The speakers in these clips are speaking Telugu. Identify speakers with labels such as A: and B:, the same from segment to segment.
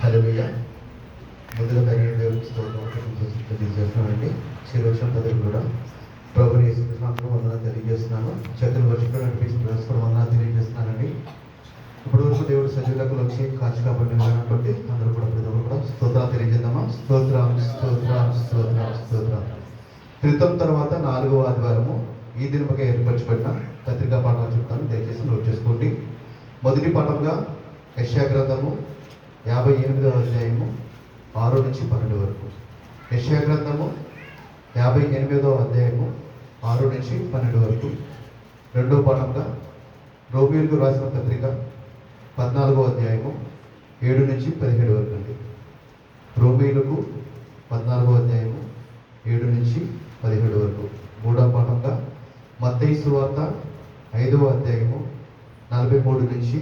A: హల్లెలూయా. ముందుగా దేవుడికి స్తోత్రం తెలియజేస్తున్నానండి. శిరోక్షణ పదవి కూడా ప్రభుని యేసుక్రీస్తు వందనాలు తెలియజేస్తున్నాను. చేతులు వర్షంలో నడిపించిన వందనాలు తెలియజేస్తున్నానండి. ఇప్పుడు వరకు దేవుడు సజీవులకు వచ్చి కాచి కాబట్టిన బట్టి అందరూ కూడా ప్రతి ఒక్కరు కూడా స్తోత్రాలు తెలియజేద్దామా? స్తోత్రం స్తోత్రం స్తోత్రం స్తోత్రం. క్రితం తర్వాత 4వ ఆదివారము ఈ దినముగా ఏర్పరచబడిన పత్రికా పాఠాలు చెప్తాను, దయచేసి నోట్ చేసుకోండి. మొదటి పాఠంగా యెషయా గ్రంథము 58వ అధ్యాయము 6 నుంచి 12 వరకు. యెషయా గ్రంథము 58వ అధ్యాయము 6 నుంచి 12 వరకు. రెండో పాఠంగా రోమీయులకు రాసిన పత్రిక 14వ అధ్యాయము 7 నుంచి 17 వరకు అండి. రోమీయులకు 14వ అధ్యాయము 7 నుంచి 17 వరకు. మూడో పాఠంగా మత్తయి సువార్త 5వ అధ్యాయము 43 నుంచి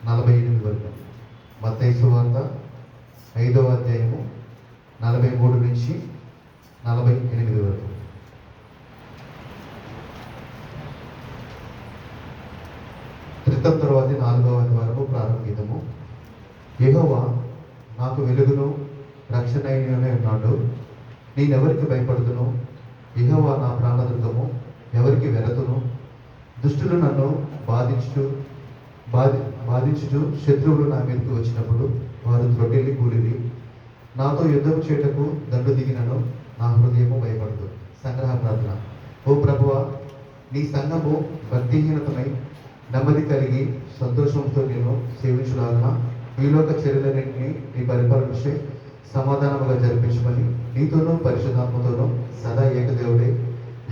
A: 48 వరకు. మత్తయి సువార్త 5వ అధ్యాయము 43 నుంచి 48 వరకు. క్రితం తర్వాత 4వ ఆదివారము ప్రారంభిద్దాము. యెహోవా నాకు వెలుగును రక్షణ అయిననే ఉన్నాడు, నేనెవరికి భయపడుతును? యెహోవా నా ప్రాణదుర్గము, ఎవరికి వెరతును? దుష్టులు నన్ను బాధించుచు శత్రువులు నా మీదకి వచ్చినప్పుడు వారు త్రొట్టెల్లి కూలిరి. నాతో యుద్ధం చేయటకు దండు దిగినను నా హృదయము భయపడదు. సంగ్రహ ప్రార్థన. ఓ ప్రభువా, నీ సంఘము భక్తిహీనతమై నెమ్మది కలిగి సంతోషంతో నేను సేవించులాగా ఈలోక చర్యలన్నింటినీ నీ పరిపాలనచే సమాధానముగా జరిపించమని నీతోనూ పరిశుద్ధాత్మతోనూ సదా ఏకదేవుడే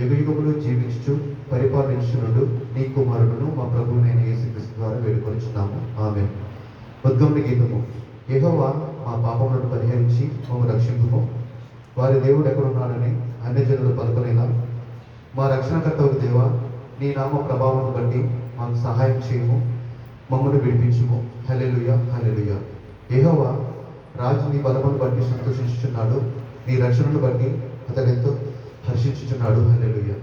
A: యుగయుగములు జీవించుచు పరిపాలించునుడు నీ కుమారుడును మా ప్రభువునైన యేసుక్రీస్తు ద్వారా వేడుకొనిచున్నాము. ఆమేన్. ఉద్గమన గీతము. యెహోవా మా పాపములను పరిహరించి మమ్ము రక్షింపుము. వారి దేవుడు ఎక్కడున్నాడని అన్యజనులు పలుకనేలా మా రక్షణకర్తవు దేవా, నీ నామ ప్రభావం బట్టి మాకు సహాయం చేయము, మమ్మల్ని విడిపించుము. హల్లెలూయా హల్లెలూయా. యెహోవా రాజు నీ బలమును బట్టి సంతోషించుచున్నాడు, నీ రక్షణను బట్టి అతడు ఎంతో హర్షించుచున్నాడు. హల్లెలూయా.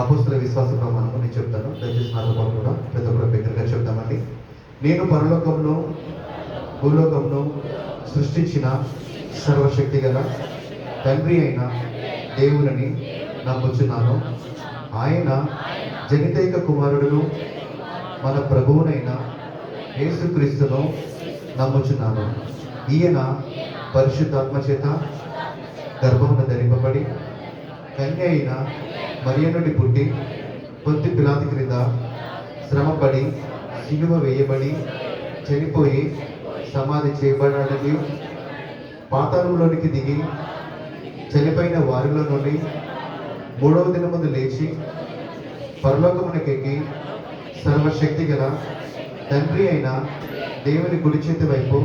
A: అపోస్తల విశ్వాస ప్రమాణము నేను చెప్తాను, దయచేసి నాతో పాటు కూడా ప్రతి ఒక్కరు బిగ్గరగా చెప్తామండి. నేను పరలోకమును భూలోకమును సృష్టించిన సర్వశక్తి గల తండ్రి అయిన దేవుని నమ్ముచున్నాను. ఆయన జనితైక కుమారుడును మన ప్రభువునైన యేసుక్రీస్తును నమ్ముచున్నాను. ఈయన పరిశుద్ధాత్మ చేత గర్భమున ధరింపబడి కన్య అయిన మరియ నుండి పుట్టి పొంతి పిలాతు క్రింద శ్రమపడి సిలువ వేయబడి చనిపోయి సమాధి చేయబడాలని పాతాళంలోనికి దిగి చనిపోయిన వారిలో నుండి 3వ దినమున లేచి పరలోకమునకెక్కి సర్వశక్తి గల తండ్రి అయిన దేవుని కుడి చేతి వైపు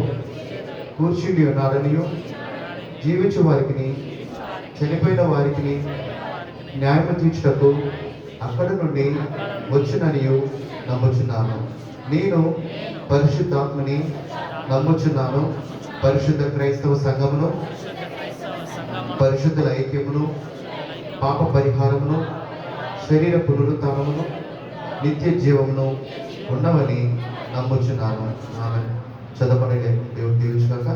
A: కూర్చుండి ఉన్నాడనియు, జీవించు వారికి చనిపోయిన వారికి న్యాయం తీర్చుటకు అక్కడ నుండి వచ్చుననియు నమ్ముచున్నాను. నేను పరిశుద్ధాత్మని నమ్ముచున్నాను. పరిశుద్ధ క్రైస్తవ సంఘమును, పరిశుద్ధుల ఐక్యమును, పాప పరిహారమును, శరీర పునరుత్థానమును, నిత్య జీవమును ఉన్నవని నమ్ముచున్నాను. ఆమేన్. చదవబడే దేవుడు దీవించుగాక.